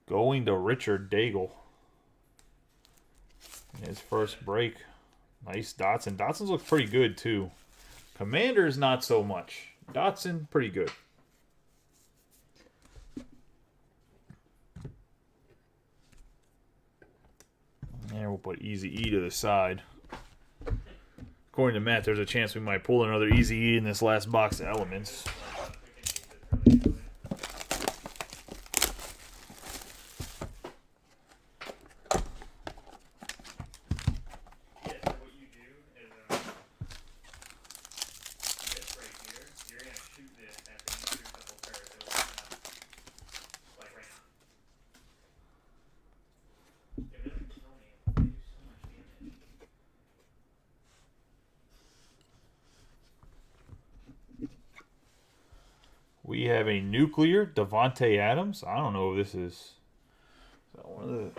Going to Richard Daigle. In his first break. Nice Dotson. Dotson's looks pretty good, too. Commanders, not so much. Dotson, pretty good. And we'll put Easy E to the side. According to Matt, there's a chance we might pull another Easy E in this last box of elements. We have a nuclear Devontae Adams. I don't know if this is one of the.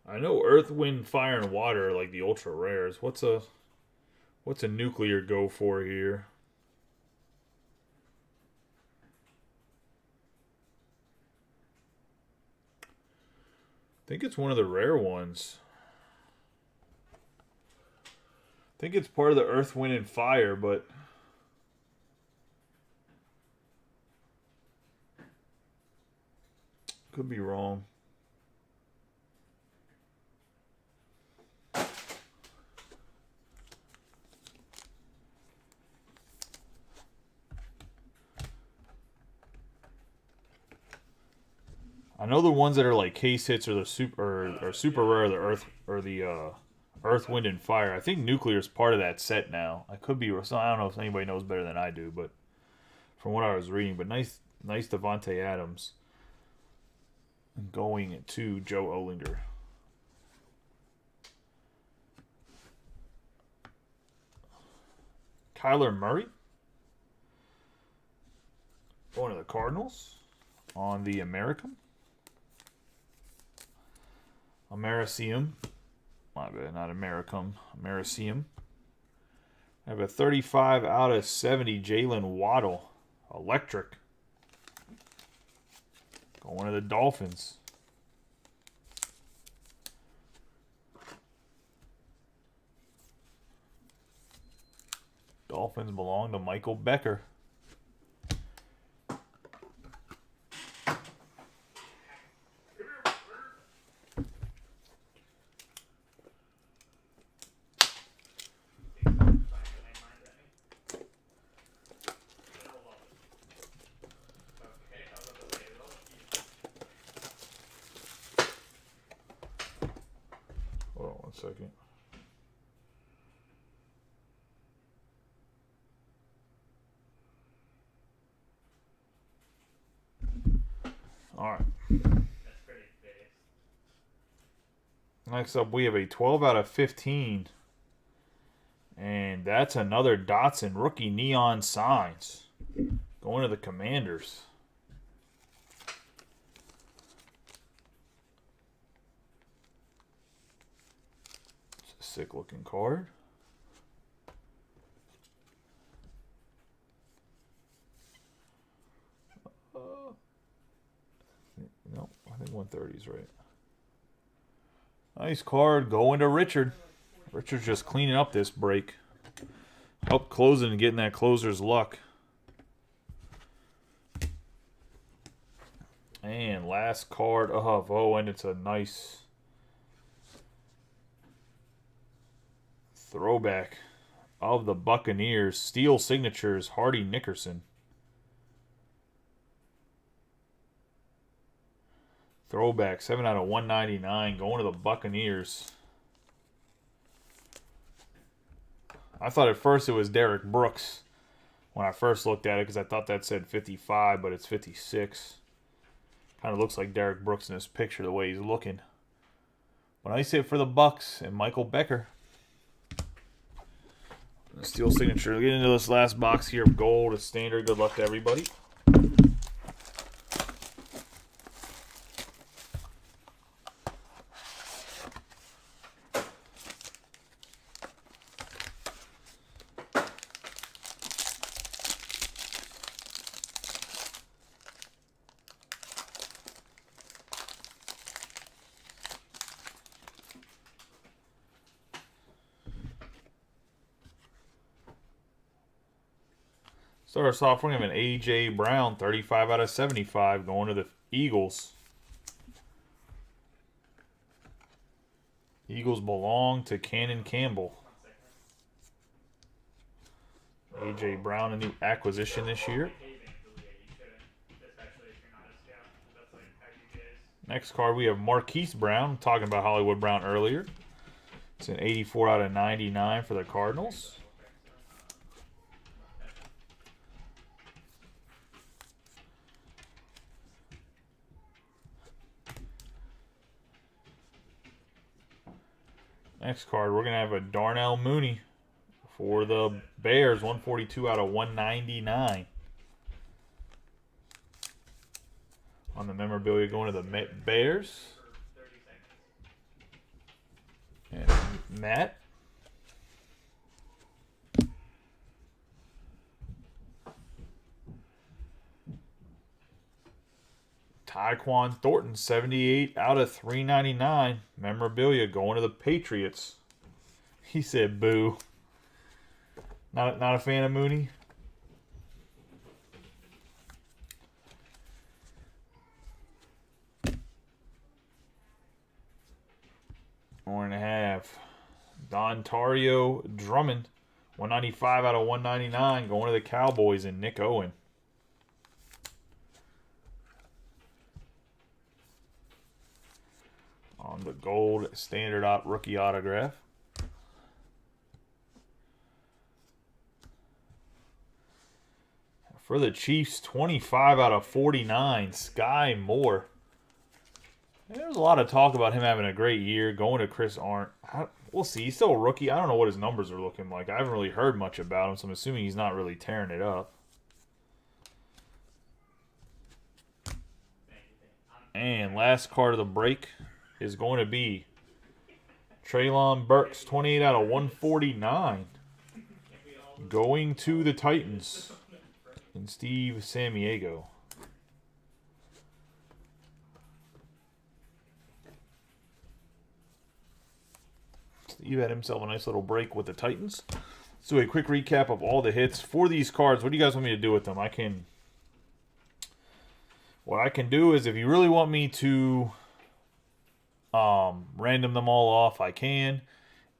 I know Earth, Wind, Fire, and Water are like the ultra rares. What's a nuclear go for here? I think it's one of the rare ones. I think it's part of the Earth, Wind, and Fire, but could be wrong. I know the ones that are like case hits are the super rare, the Earth, Wind, and Fire. I think nuclear is part of that set now. I could be. I don't know if anybody knows better than I do, but from what I was reading, but nice Devontae Adams going to Joe Olinger. Kyler Murray going to the Cardinals on the American. Americium. My bad, not Americum. Americium. I have a 35 out of 70 Jalen Waddle. Electric. Going to the Dolphins. Dolphins belong to Michael Becker. Hold on one second. All right. That's pretty big. Next up, we have a 12 out of 15. And that's another Dotson rookie neon signs. Going to the Commanders. It's a sick looking card. No, I think 130 is right. Nice card going to Richard. Richard's just cleaning up this break. Help closing and getting that closer's luck. And last card of and it's a nice throwback of the Buccaneers. Steel signatures, Hardy Nickerson. Throwback, 7 out of 199, going to the Buccaneers. I thought at first it was Derek Brooks when I first looked at it because I thought that said 55, but it's 56. Kind of looks like Derek Brooks in this picture, the way he's looking. But nice hit for the Bucks and Michael Becker. Steel signature. We'll get into this last box here of gold. It's standard. Good luck to everybody. Start us off, we're going to have an A.J. Brown, 35 out of 75, going to the Eagles. Eagles belong to Cannon Campbell. A.J. Brown, a new acquisition this year. Next card, we have Marquis Brown, talking about Hollywood Brown earlier. It's an 84 out of 99 for the Cardinals. Next card, we're going to have a Darnell Mooney for the Bears, 142 out of 199. On the memorabilia going to the Bears. And Matt. Tyquan Thornton, 78 out of 399. Memorabilia going to the Patriots. He said boo. Not a fan of Mooney? We're going to have Dontario Drummond, 195 out of 199, going to the Cowboys, and Nick Owen. On the gold standard rookie autograph. For the Chiefs, 25 out of 49, Sky Moore. There's a lot of talk about him having a great year, going to Chris Arndt. We'll see. He's still a rookie. I don't know what his numbers are looking like. I haven't really heard much about him, so I'm assuming he's not really tearing it up. And last card of the break is going to be Treylon Burks, 28 out of 149. Going to the Titans. And Steve Samiego. Steve had himself a nice little break with the Titans. Let's do a quick recap of all the hits for these cards. What do you guys want me to do with them? What I can do is, if you really want me to random them all off, I can.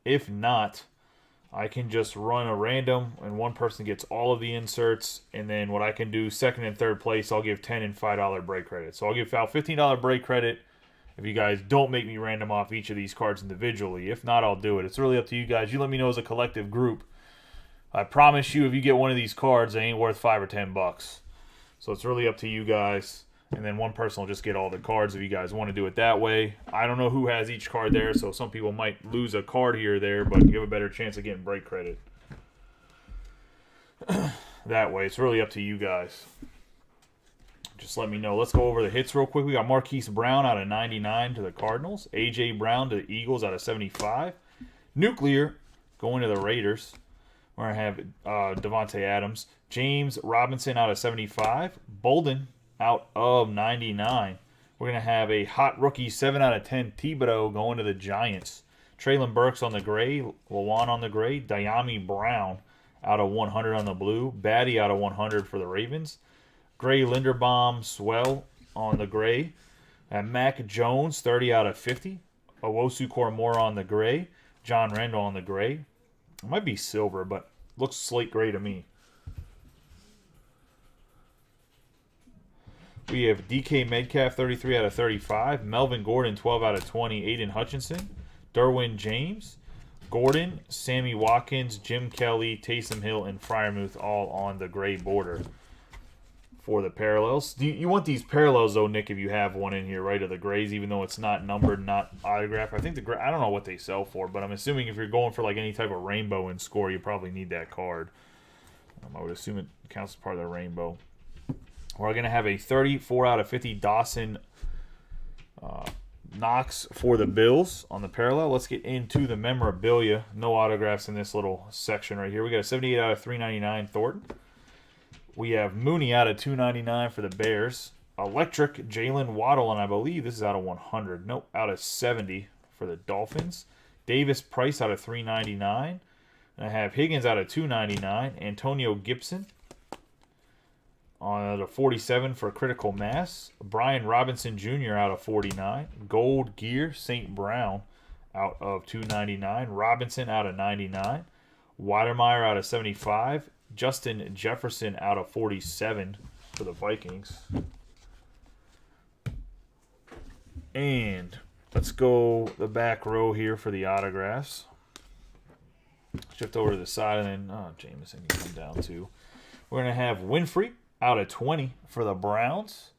If not, I can just run a random and one person gets all of the inserts, and then what I can do, second and third place, I'll give $10 and $5 break credit. So I'll give out $15 break credit if you guys don't make me random off each of these cards individually. If not, I'll do it. It's really up to you guys. You let me know as a collective group. I promise you, if you get one of these cards, they ain't worth $5 or $10. So it's really up to you guys. And then one person will just get all the cards if you guys want to do it that way. I don't know who has each card there, so some people might lose a card here or there, but you have a better chance of getting break credit that way. It's really up to you guys. Just let me know. Let's go over the hits real quick. We got Marquis Brown out of 99 to the Cardinals. A.J. Brown to the Eagles out of 75. Nuclear going to the Raiders. We're going to have Devontae Adams. James Robinson out of 75. Bolden out of 99. We're going to have a hot rookie 7 out of 10 Thibodeau going to the Giants. Treylon Burks on the gray. Lawan on the gray. Diami Brown out of 100 on the blue. Batty out of 100 for the Ravens. Gray Linderbaum Swell on the gray. And Mac Jones 30 out of 50. Owosu Koromora on the gray. John Randall on the gray. It might be silver, but looks slate gray to me. We have DK Metcalf, 33 out of 35. Melvin Gordon, 12 out of 20. Aiden Hutchinson. Derwin James. Gordon, Sammy Watkins, Jim Kelly, Taysom Hill, and Freiermuth all on the gray border for the parallels. You want these parallels, though, Nick, if you have one in here, right, of the grays, even though it's not numbered, not autographed. I think I don't know what they sell for, but I'm assuming if you're going for like any type of rainbow in score, you probably need that card. I would assume it counts as part of the rainbow. We're going to have a 34 out of 50 Dawson Knox for the Bills on the parallel. Let's get into the memorabilia. No autographs in this little section right here. We got a 78 out of 399 Thornton. We have Mooney out of 299 for the Bears. Electric Jalen Waddle, and I believe this is out of 100. Nope, out of 70 for the Dolphins. Davis Price out of 399. And I have Higgins out of 299. Antonio Gibson on a 47 for Critical Mass. Brian Robinson Jr. out of 49. Gold Gear, St. Brown out of 299. Robinson out of 99. Weidermeyer out of 75. Justin Jefferson out of 47 for the Vikings. And let's go the back row here for the autographs. Shift over to the side, and then Jameson can come down too. We're going to have Winfrey out of 20 for the Browns.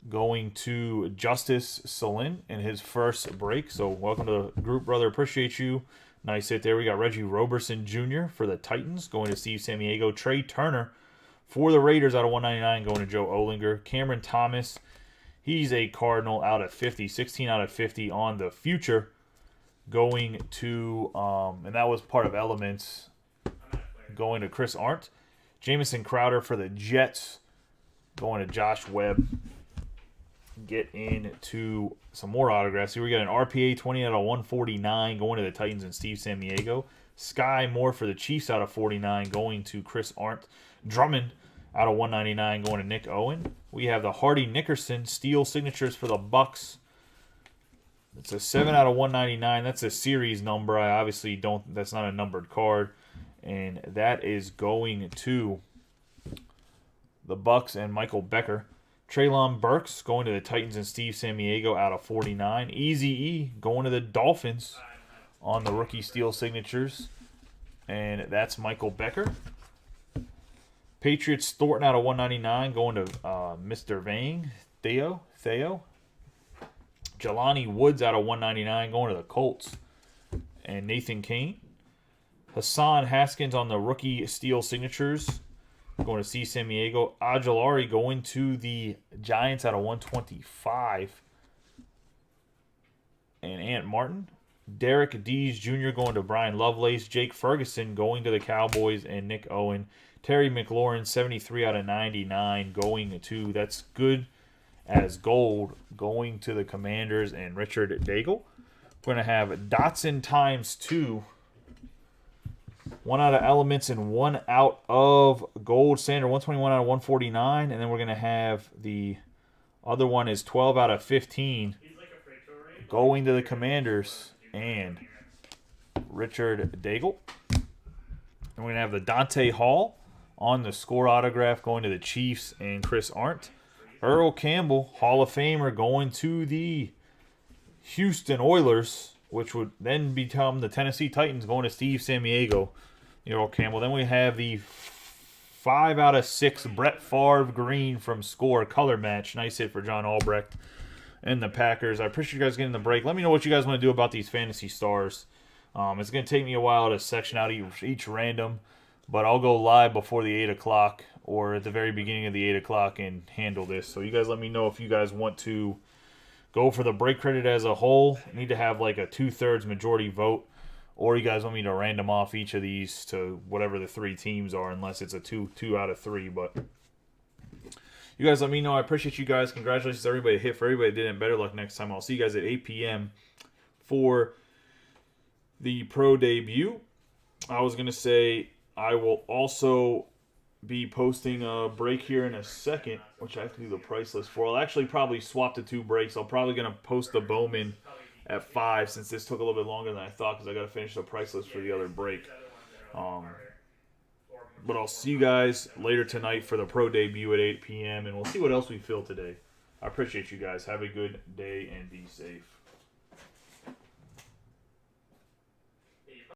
going to Justice Salin in his first break. So welcome to the group, brother. Appreciate you. Nice hit there. We got Reggie Roberson Jr. for the Titans, going to Steve Samiego. Trey Turner for the Raiders out of 199, going to Joe Olinger. Cameron Thomas, he's a Cardinal out of 50, 16 out of 50 on the future, going to, and that was part of Elements, going to Chris Arndt. Jamison Crowder for the Jets, going to Josh Webb. Get into some more autographs. Here we got an RPA 20 out of 149 going to the Titans and Steve Samiego. Sky Moore for the Chiefs out of 49 going to Chris Arndt. Drummond out of 199 going to Nick Owen. We have the Hardy Nickerson steel signatures for the Bucks. It's a 7 out of 199. That's a series number. I obviously don't. That's not a numbered card, and that is going to the Bucks and Michael Becker. Treylon Burks going to the Titans and Steve Samiego out of 49. Eazy-E going to the Dolphins on the rookie steel signatures. And that's Michael Becker. Patriots Thornton out of 199 going to Mr. Vang. Theo. Jelani Woods out of 199 going to the Colts. And Nathan Kane. Hassan Haskins on the rookie steel signatures, going to Steve Samiego. Aguilari going to the Giants out of 125. And Ant Martin. Derek Dees Jr. going to Brian Lovelace. Jake Ferguson going to the Cowboys and Nick Owen. Terry McLaurin, 73 out of 99 going to, that's good as gold, going to the Commanders and Richard Daigle. We're going to have Dotson times 2. 1 out of Elements and 1 out of Gold Standard. 121 out of 149. And then we're going to have the other one is 12 out of 15 going to the Commanders and Richard Daigle. And we're going to have the Dante Hall on the score autograph going to the Chiefs and Chris Arndt. Earl Campbell, Hall of Famer, going to the Houston Oilers, which would then become the Tennessee Titans, going to Steve Samiego. Earl Campbell. Then we have the 5 out of 6 Brett Favre green from Score color match. Nice hit for John Albrecht and the Packers. I appreciate you guys getting the break. Let me know what you guys want to do about these fantasy stars. It's going to take me a while to section out each random, but I'll go live before the 8 o'clock or at the very beginning of the 8 o'clock and handle this. So you guys let me know if you guys want to go for the break credit as a whole. I need to have like a 2/3 majority vote, or you guys want me to random off each of these to whatever the 3 teams are, unless it's a 2 out of 3. But you guys let me know. I appreciate you guys. Congratulations to everybody hit. For everybody that did it, better luck next time. I'll see you guys at 8 p.m. for the pro debut. I was going to say I will also be posting a break here in a second, which I have to do the price list for. I'll actually probably swap the 2 breaks. I'm probably going to post the Bowman at 5 since this took a little bit longer than I thought because I got to finish the price list for the other break. But I'll see you guys later tonight for the pro debut at 8 p.m. and we'll see what else we fill today. I appreciate you guys. Have a good day and be safe.